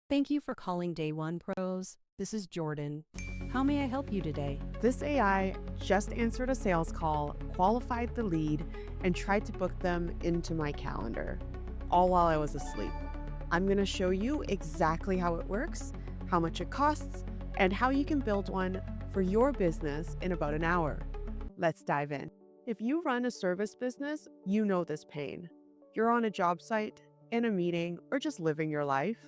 Thank you for calling Day One Pros. This is Jordan. How may I help you today? This AI just answered a sales call, qualified the lead, and tried to book them into my calendar, all while I was asleep. I'm going to show you exactly how it works, how much it costs, and how you can build one for your business in about an hour. Let's dive in. If you run a service business, you know this pain. You're on a job site, in a meeting, or just living your life,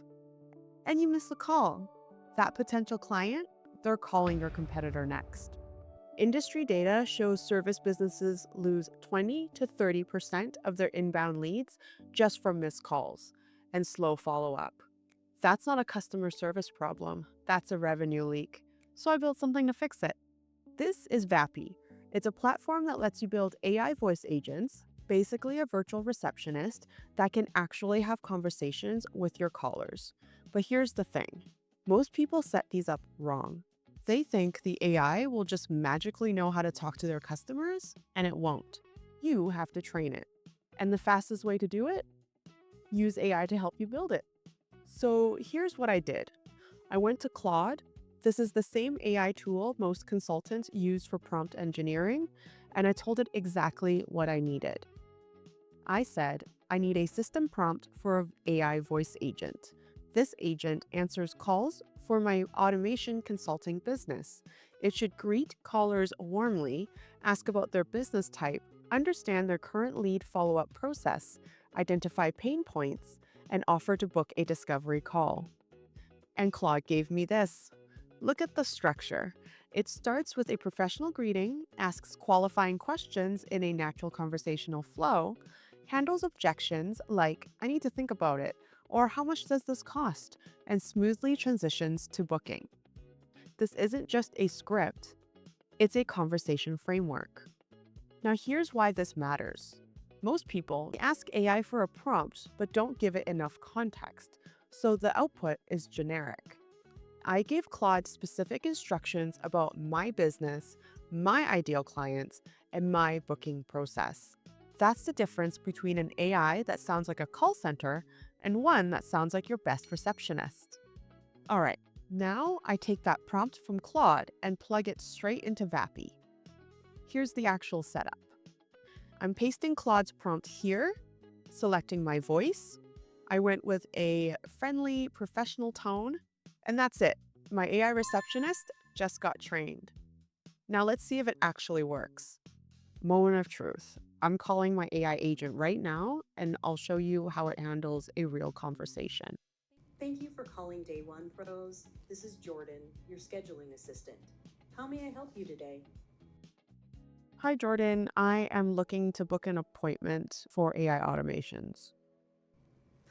and you miss a call. That potential client, they're calling your competitor next. Industry data shows service businesses lose 20 to 30% of their inbound leads just from missed calls and slow follow up. That's not a customer service problem, that's a revenue leak. So I built something to fix it. This is Vapi. It's a platform that lets you build AI voice agents, basically a virtual receptionist that can actually have conversations with your callers. But here's the thing, most people set these up wrong. They think the AI will just magically know how to talk to their customers, and it won't. You have to train it. And the fastest way to do it? Use AI to help you build it. So here's what I did. I went to Claude. This is the same AI tool most consultants use for prompt engineering, and I told it exactly what I needed. I said, I need a system prompt for an AI voice agent. This agent answers calls for my automation consulting business. It should greet callers warmly, ask about their business type, understand their current lead follow-up process, identify pain points, and offer to book a discovery call. And Claude gave me this. Look at the structure. It starts with a professional greeting, asks qualifying questions in a natural conversational flow, handles objections like, I need to think about it, or how much does this cost, and smoothly transitions to booking. This isn't just a script, it's a conversation framework. Now here's why this matters. Most people ask AI for a prompt but don't give it enough context, so the output is generic. I gave Claude specific instructions about my business, my ideal clients, and my booking process. That's the difference between an AI that sounds like a call center and one that sounds like your best receptionist. All right, now I take that prompt from Claude and plug it straight into Vapi. Here's the actual setup. I'm pasting Claude's prompt here, selecting my voice. I went with a friendly, professional tone, and that's it. My AI receptionist just got trained. Now let's see if it actually works. Moment of truth. I'm calling my AI agent right now, and I'll show you how it handles a real conversation. Thank you for calling Day One Pros. This is Jordan, your scheduling assistant. How may I help you today? Hi, Jordan. I am looking to book an appointment for AI automations.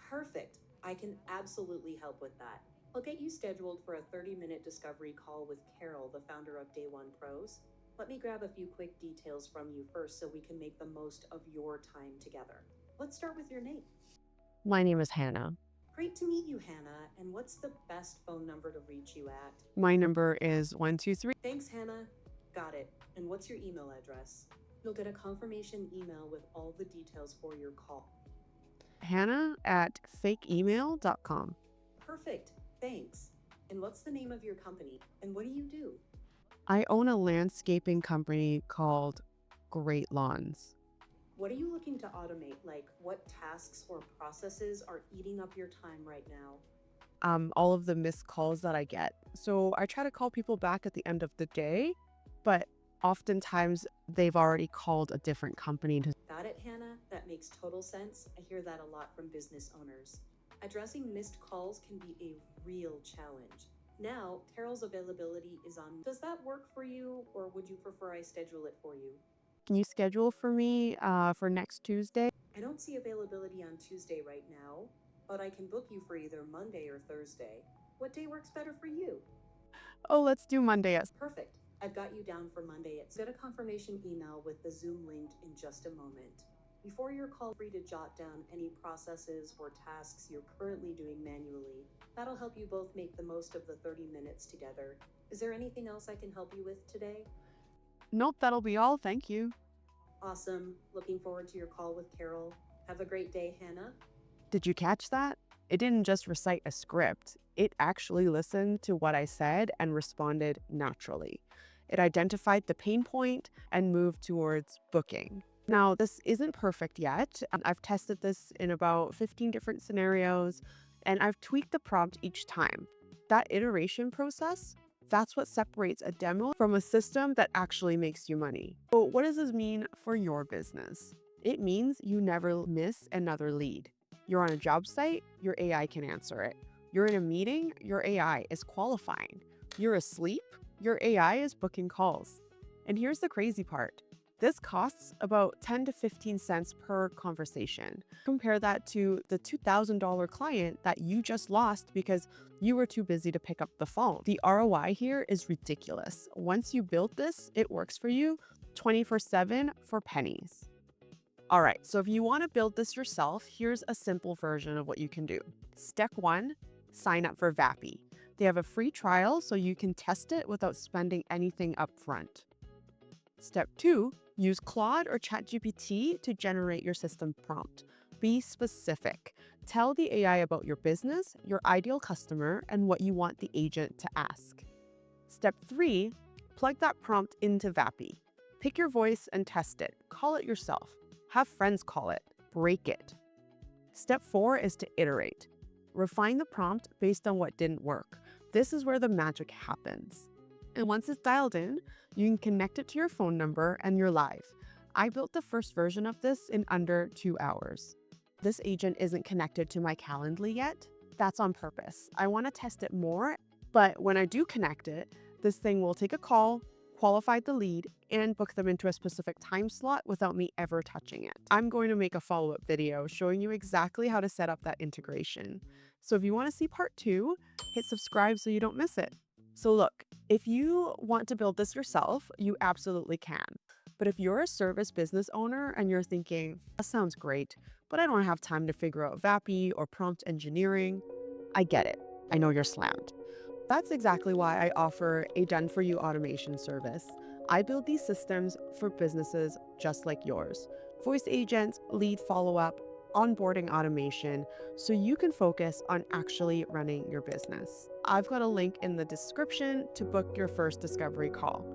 Perfect. I can absolutely help with that. I'll get you scheduled for a 30-minute discovery call with Carol, the founder of Day One Pros. Let me grab a few quick details from you first so we can make the most of your time together. Let's start with your name. My name is Hannah. Great to meet you, Hannah. And what's the best phone number to reach you at? My number is 123. Thanks, Hannah. Got it. And what's your email address? You'll get a confirmation email with all the details for your call. Hannah@fakeemail.com. Perfect. Thanks. And what's the name of your company? And what do you do? I own a landscaping company called Great Lawns. What are you looking to automate? Like, what tasks or processes are eating up your time right now? All of the missed calls that I get. So I try to call people back at the end of the day, but oftentimes they've already called a different company to. Got it, Hannah? That makes total sense. I hear that a lot from business owners. Addressing missed calls can be a real challenge. Now, Carol's availability is on. Does that work for you, or would you prefer I schedule it for you? Can you schedule for me for next Tuesday? I don't see availability on Tuesday right now, but I can book you for either Monday or Thursday. What day works better for you? Oh, let's do Monday at. Perfect. I've got you down for Monday. Get a confirmation email with the Zoom link in just a moment. Before your call, free to jot down any processes or tasks you're currently doing manually. That'll help you both make the most of the 30 minutes together. Is there anything else I can help you with today? Nope, that'll be all. Thank you. Awesome. Looking forward to your call with Carol. Have a great day, Hannah. Did you catch that? It didn't just recite a script. It actually listened to what I said and responded naturally. It identified the pain point and moved towards booking. Now, this isn't perfect yet. I've tested this in about 15 different scenarios, and I've tweaked the prompt each time. That iteration process, that's what separates a demo from a system that actually makes you money. So what does this mean for your business? It means you never miss another lead. You're on a job site, your AI can answer it. You're in a meeting, your AI is qualifying. You're asleep, your AI is booking calls. And here's the crazy part. This costs about 10 to 15 cents per conversation. Compare that to the $2,000 client that you just lost because you were too busy to pick up the phone. The ROI here is ridiculous. Once you build this, it works for you 24/7 for pennies. All right, so if you want to build this yourself, here's a simple version of what you can do. Step 1, sign up for Vapi. They have a free trial so you can test it without spending anything up front. Step 2, use Claude or ChatGPT to generate your system prompt. Be specific. Tell the AI about your business, your ideal customer, and what you want the agent to ask. Step 3, plug that prompt into Vapi. Pick your voice and test it. Call it yourself. Have friends call it. Break it. Step 4 is to iterate. Refine the prompt based on what didn't work. This is where the magic happens. And once it's dialed in, you can connect it to your phone number and you're live. I built the first version of this in under 2 hours. This agent isn't connected to my Calendly yet. That's on purpose. I want to test it more, but when I do connect it, this thing will take a call, qualify the lead, and book them into a specific time slot without me ever touching it. I'm going to make a follow-up video showing you exactly how to set up that integration. So if you want to see part 2, hit subscribe so you don't miss it. So look, if you want to build this yourself, you absolutely can. But if you're a service business owner and you're thinking, that sounds great, but I don't have time to figure out Vapi or prompt engineering, I get it. I know you're slammed. That's exactly why I offer a done-for-you automation service. I build these systems for businesses just like yours. Voice agents, lead follow-up, onboarding automation, so you can focus on actually running your business. I've got a link in the description to book your first discovery call.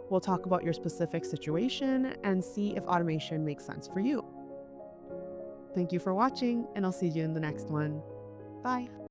We'll talk about your specific situation and see if automation makes sense for you. Thank you for watching, and I'll see you in the next one. Bye.